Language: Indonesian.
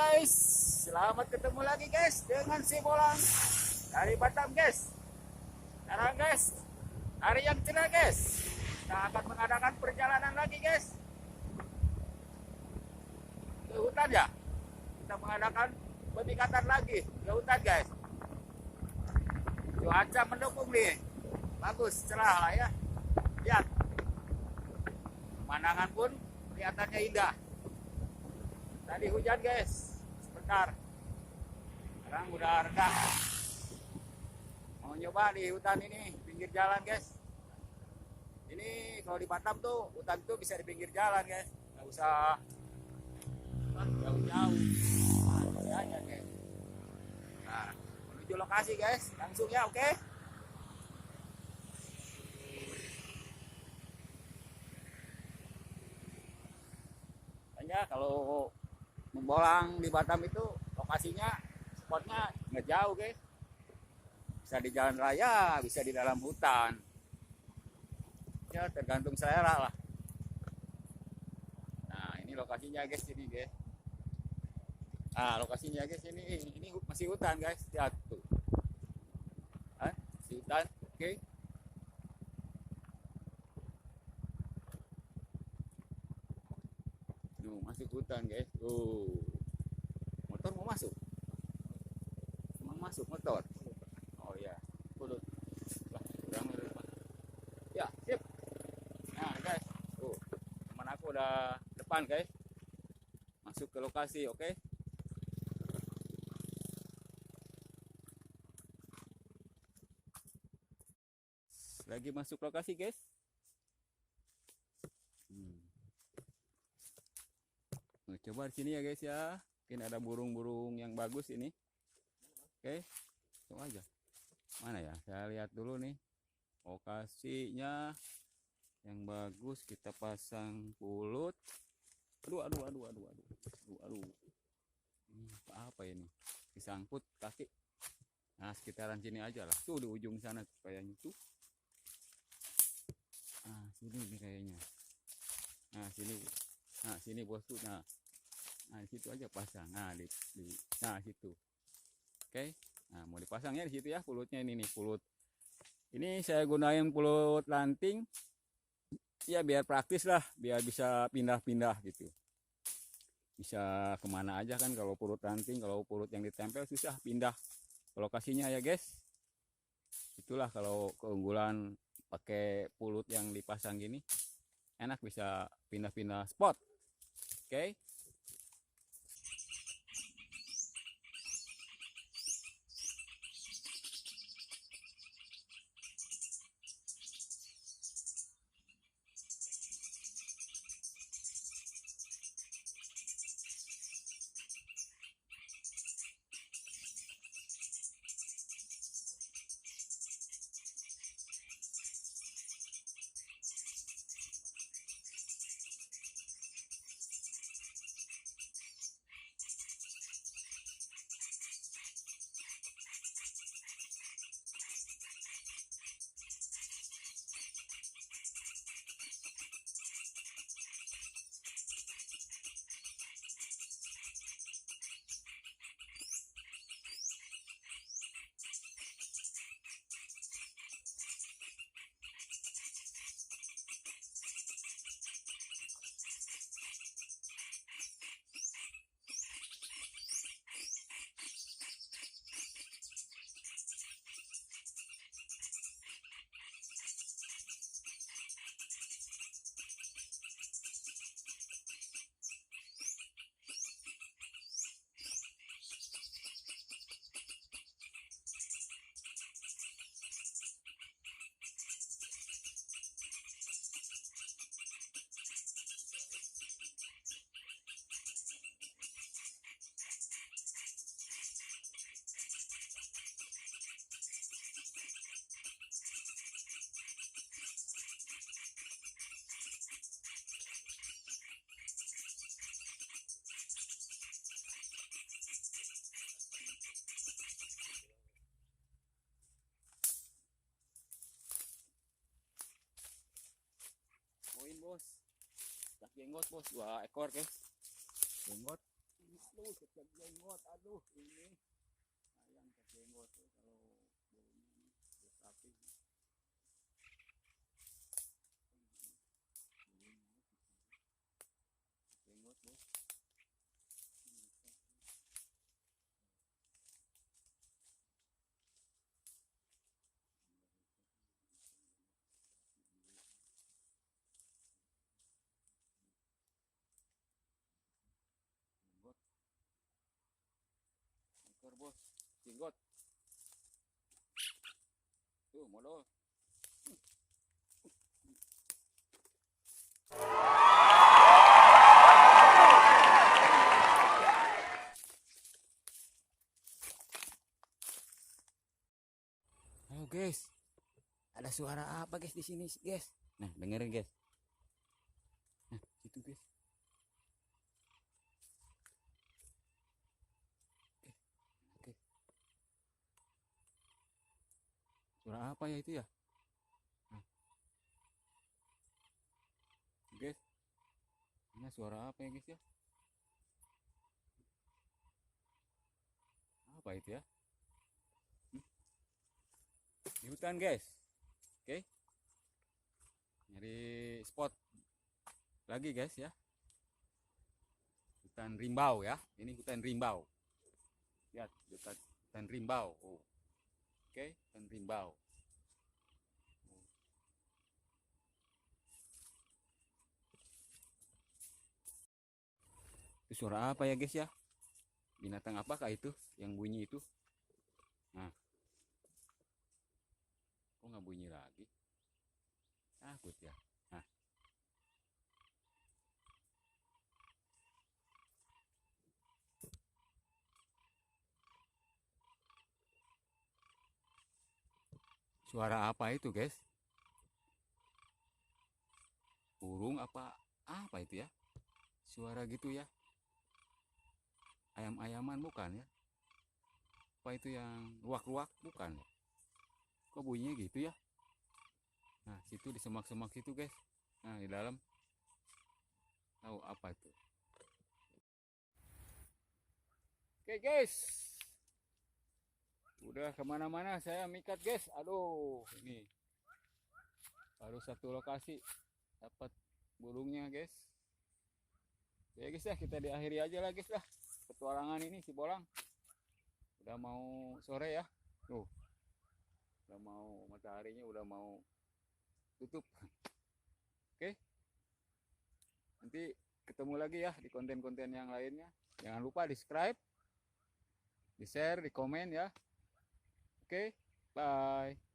guys, selamat ketemu lagi guys dengan si Bolang dari Batam guys. Sekarang guys, hari yang cerah guys, kita akan mengadakan perjalanan lagi guys ke hutan ya. Kita mengadakan pemikatan lagi ke hutan guys. Cuaca mendukung nih, bagus, cerah lah ya. Lihat, pemandangan pun kelihatannya indah. Tadi hujan guys, sebentar. Sekarang udah reda. Mau nyoba di hutan ini, pinggir jalan guys. Ini kalau di Batam tuh, hutan tuh bisa di pinggir jalan guys. Nggak usah jauh-jauh. Nah, aja guys. Nah, menuju lokasi guys, langsung ya, oke? Hanya kalau membolang di Batam itu lokasinya, spotnya nggak jauh guys. Bisa di jalan raya, bisa di dalam hutan. Ya tergantung selera lah. Nah ini lokasinya guys, ini guys. Nah lokasinya guys, ini masih hutan guys. Lihat tuh. Masih hutan, oke. Masuk hutan guys. Motor mau masuk? Emang masuk motor? Oh ya, kurang ya, sip. Nah guys, teman aku udah depan guys, masuk ke lokasi, oke. Lagi masuk lokasi guys. Coba di sini ya guys ya, mungkin ada burung-burung yang bagus ini. Oke, coba aja. Mana ya? Saya lihat dulu nih lokasinya yang bagus. Kita pasang pulut. Aduh. Ini apa ini? Disangkut kaki. Nah, sekitaran sini aja lah. Tuh di ujung sana kayaknya tuh. Nah, sini nih kayaknya. Nah, sini bos tuh. Nah, di situ aja pasang. Nah, nah situ. Oke. Nah, mau dipasangnya di situ ya pulutnya ini nih, pulut. Ini saya gunain pulut lanting. Ya biar praktis lah, biar bisa pindah-pindah gitu. Bisa kemana aja kan kalau pulut lanting, kalau pulut yang ditempel susah pindah ke lokasinya ya guys. Itulah kalau keunggulan pakai pulut yang dipasang gini. Enak, bisa pindah-pindah spot. Oke. Bos, tak jenggot bos, 2 ekor guys, jenggot aduh kecil jenggot, aduh ini sayang kejenggot tuh kalau bulunya ini rapi. Jenggot bos. Jenggot, ekor bos, jenggot. Tuh modal. Oh guys, ada suara apa guys di sini guys? Nah dengerin guys. Nah itu guys. Oke. Suara apa ya itu ya? Nah, guys, ini suara apa ya guys ya? Apa itu ya? Di hutan guys. Oke. Nyari spot lagi guys ya. Hutan rimau ya. Ini hutan rimau. Lihat hutan rimau. Oh. Oke, hutan rimau. Itu suara apa ya guys ya? Binatang apakah itu yang bunyi itu? Nah, kok nggak bunyi lagi? Takut ya. Nah, suara apa itu guys? Burung apa itu ya? Suara gitu ya? Ayam-ayaman bukan ya? Apa itu yang luak-luak bukan ya? Kok bunyinya gitu ya? Nah, situ di semak-semak situ guys. Nah, di dalam tahu apa itu? Oke guys, udah kemana-mana saya mikat guys. Aduh, ini baru satu lokasi dapat burungnya guys. Ya guys ya, kita diakhiri aja lah guys lah petualangan ini si Bolang. Udah mau sore ya. Tuh, udah mau mataharinya udah mau tutup. Oke, nanti ketemu lagi ya di konten-konten yang lainnya. Jangan lupa di subscribe, di share, di komen ya. Oke, bye.